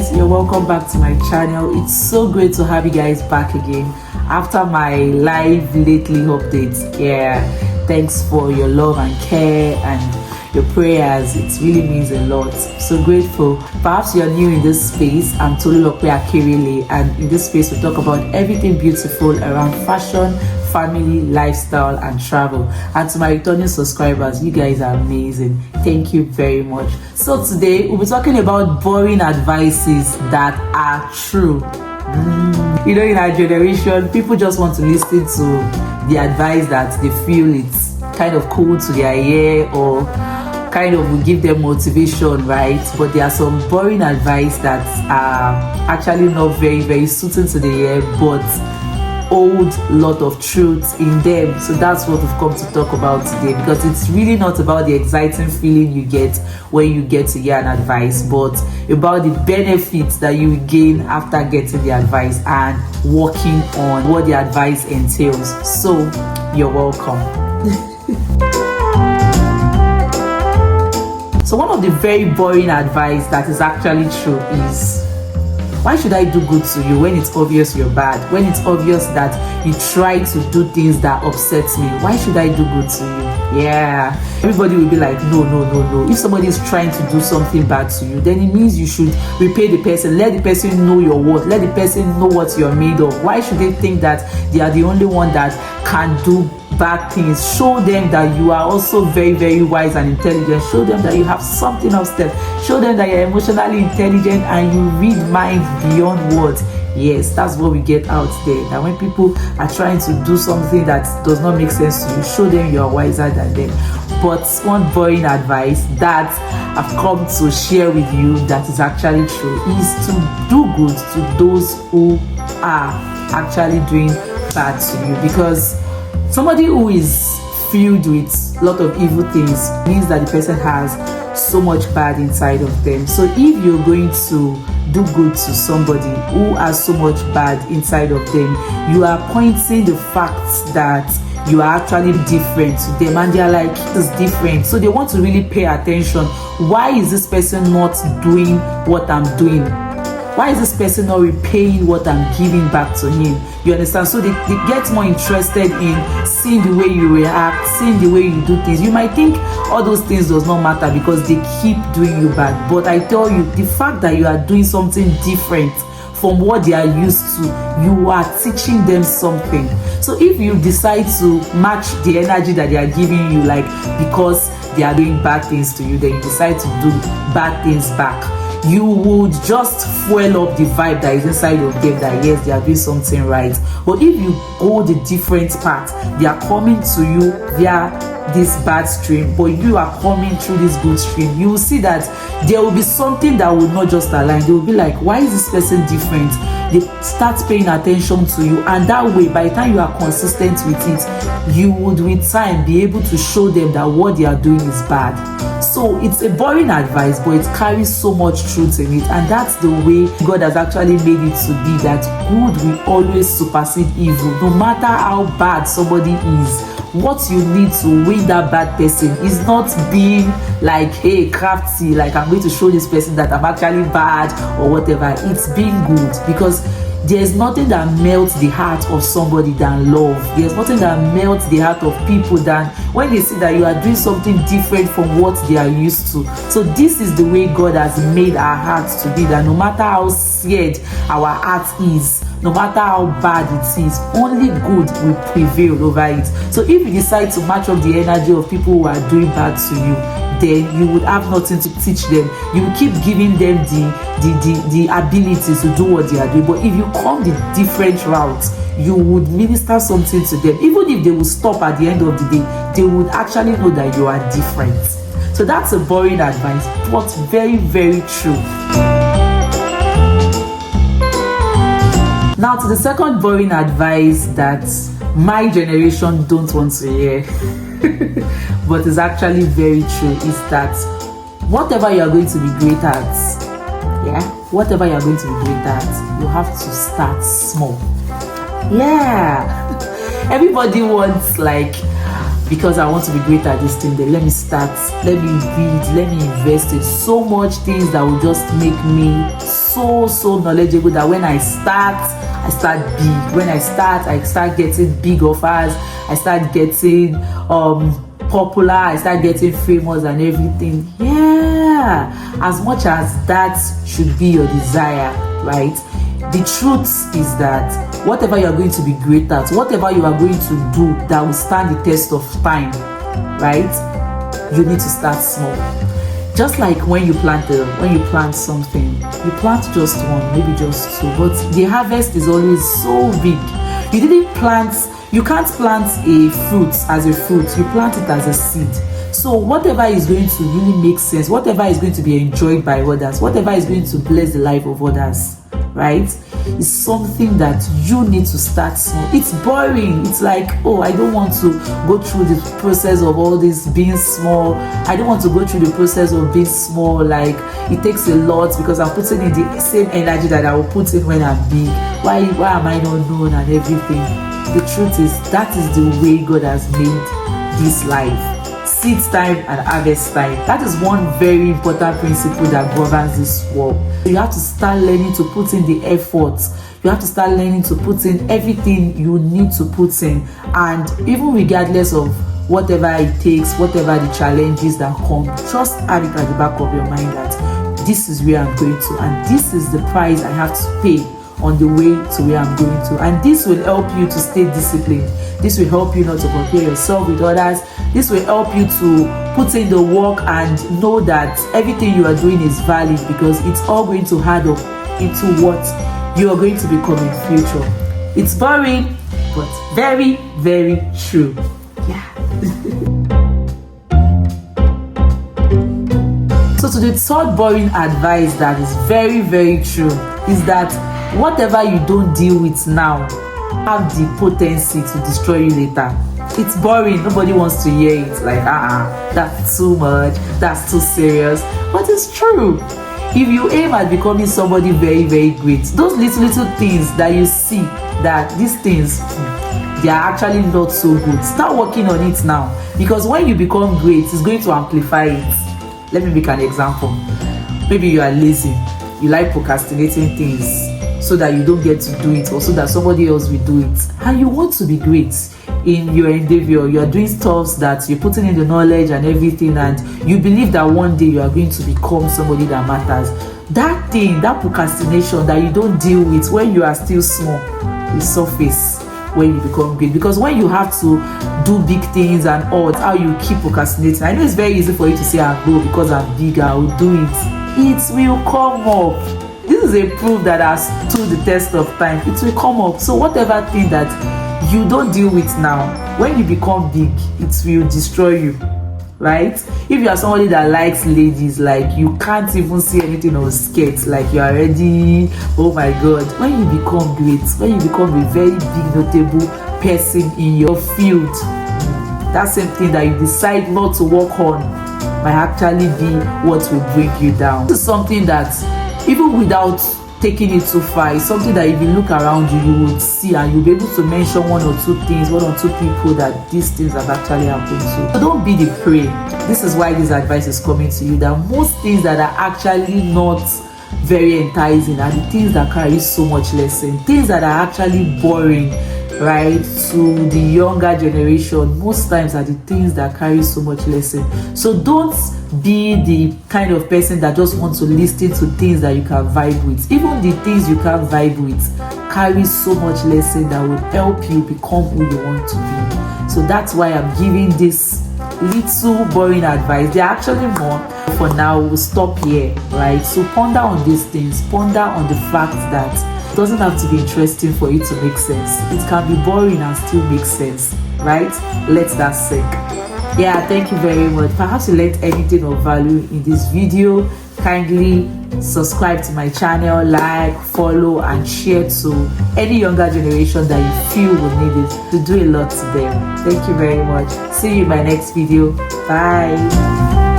guys, you're welcome back to my channel. It's so great to have you guys back again after my live lately updates. Yeah, thanks for your love and care and your prayers. It really means a lot. So grateful. Perhaps you're new in this space. I'm Tolulope Akirele, and in this space we talk about everything beautiful around fashion, family, lifestyle and travel. And to my returning subscribers, you guys are amazing. Thank you very much. So today we'll be talking about boring advices that are true. You know, in our generation, people just want to listen to the advice that they feel it's kind of cool to their ear or kind of will give them motivation, right? But there are some boring advice that are actually not very suiting to the ear, but hold lot of truth in them. So that's what we've come to talk about today, because it's really not about the exciting feeling you get when you get to hear an advice, but about the benefits that you gain after getting the advice and working on what the advice entails. So you're welcome. So one of the very boring advice that is actually true is, why should I do good to you when it's obvious you're bad? When it's obvious that you try to do things that upsets me, why should I do good to you? Yeah, everybody will be like, no. If somebody is trying to do something bad to you, then it means you should repay the person. Let the person know your worth. Let the person know what you're made of. Why should they think that they are the only one that can do bad things? Show them that you are also very wise and intelligent. Show them that you have something upstairs. Show them that you're emotionally intelligent and you read minds beyond words. Yes, that's what we get out there. That when people are trying to do something that does not make sense to you, show them you are wiser than them. But one boring advice that I've come to share with you that is actually true is to do good to those who are actually doing bad to you, because somebody who is filled with a lot of evil things means that the person has so much bad inside of them. So if you're going to do good to somebody who has so much bad inside of them, you are pointing the fact that you are actually different to them, and they're like, it's different. So they want to really pay attention. Why is this person not doing what I'm doing? Why is this person not repaying what I'm giving back to him? You understand? So they get more interested in seeing the way you react, seeing the way you do things. You might think all those things does not matter because they keep doing you bad. But I tell you, the fact that you are doing something different from what they are used to, you are teaching them something. So if you decide to match the energy that they are giving you, like because they are doing bad things to you, then you decide to do bad things back, you would just fuel up the vibe that is inside of them that yes, they are doing something right. But if you go the different path, they are coming to you via this bad stream, but you are coming through this good stream, you will see that there will be something that will not just align. They will be like, why is this person different? They start paying attention to you, and that way, by the time you are consistent with it, you would with time be able to show them that what they are doing is bad. So it's a boring advice, but it carries so much truth in it, and that's the way God has actually made it to be, that good will always supersede evil. No matter how bad somebody is, what you need to win that bad person is not being like, hey, crafty, like I'm going to show this person that I'm actually bad or whatever. It's being good, because there's nothing that melts the heart of somebody than love. There's nothing that melts the heart of people than when they see that you are doing something different from what they are used to. So this is the way God has made our hearts to be, that no matter how scared our heart is, no matter how bad it is, only good will prevail over it. So if you decide to match up the energy of people who are doing bad to you, then you would have nothing to teach them. You will keep giving them the ability to do what they are doing. But if you come the different route, you would minister something to them. Even if they will stop at the end of the day, they would actually know that you are different. So that's a boring advice, but very true. Now to the second boring advice that my generation don't want to hear, but is actually very true, is that whatever you are going to be great at, whatever you are going to be great at, you have to start small. Everybody wants, like, because I want to be great at this thing, then let me start, let me read, let me invest in so much things that will just make me so knowledgeable that when I start big. When I start getting big offers. I start getting popular. I start getting famous and everything. Yeah, as much as that should be your desire, right? The truth is that whatever you are going to be great at, whatever you are going to do that will stand the test of time, right? You need to start small. Just like when you plant something, you plant just one, maybe just two, but the harvest is always so big. You can't plant a fruit as a fruit, you plant it as a seed. So whatever is going to really make sense, whatever is going to be enjoyed by others, whatever is going to bless the life of others, right, is something that you need to start small. It's boring. It's like, oh, I don't want to go through the process of all this being small. I don't want to go through the process of being small. Like, it takes a lot because I'm putting in the same energy that I will put in when I'm big. Why am I not known and everything? The truth is, that is the way God has made this life. Seed time and harvest time. That is one very important principle that governs this world. You have to start learning to put in the effort. You have to start learning to put in everything you need to put in. And even regardless of whatever it takes, whatever the challenges that come, just have it at the back of your mind that this is where I'm going to, and this is the price I have to pay on the way to where I'm going to. And this will help you to stay disciplined. This will help you not to compare yourself with others. This will help you to put in the work and know that everything you are doing is valid, because it's all going to add up into what you are going to become in future. It's boring, but very, very true. Yeah. So to the third boring advice that is very, very true is that whatever you don't deal with now have the potency to destroy you later. It's boring. Nobody wants to hear it. Like, that's too much. That's too serious. But it's true. If you aim at becoming somebody very, very great, those little things that you see, that these things, they are actually not so good, start working on it now. Because when you become great, it's going to amplify it. Let me make an example. Maybe you are lazy. You like procrastinating things so that you don't get to do it, or so that somebody else will do it. And you want to be great in your endeavor. You are doing stuff that you're putting in the knowledge and everything, and you believe that one day you are going to become somebody that matters. That thing, that procrastination that you don't deal with when you are still small, will surface when you become great. Because when you have to do big things and all, it's how you keep procrastinating. I know it's very easy for you to say, go because I'm big, I will do it. It will come up. This is a proof that has stood the test of time. It will come up. So whatever thing that you don't deal with now, when you become big, it will destroy you, right? If you are somebody that likes ladies, like you can't even see anything on skirts, like you are already, oh my god. When you become great, when you become a very big notable person in your field, that same thing that you decide not to work on might actually be what will bring you down. This is something that, even without taking it too far, it's something that if you look around you, you will see, and you'll be able to mention one or two people that these things have actually happened to. So don't be the prey. This is why this advice is coming to you, that most things that are actually not very enticing are the things that carry so much lesson. Things that are actually boring, right, to the younger generation, most times are the things that carry so much lesson. So don't be the kind of person that just wants to listen to things that you can vibe with. Even the things you can't vibe with carry so much lesson that will help you become who you want to be. So that's why I'm giving this little boring advice. There are actually more. For now, we'll stop here, right? So ponder on these things. Ponder on the fact that it doesn't have to be interesting for it to make sense. It can be boring and still make sense, right? Let that sink. Yeah, thank you very much. Perhaps you learned anything of value in this video. Kindly subscribe to my channel, like, follow, and share to any younger generation that you feel will need it, to do a lot to them. Thank you very much. See you in my next video. Bye.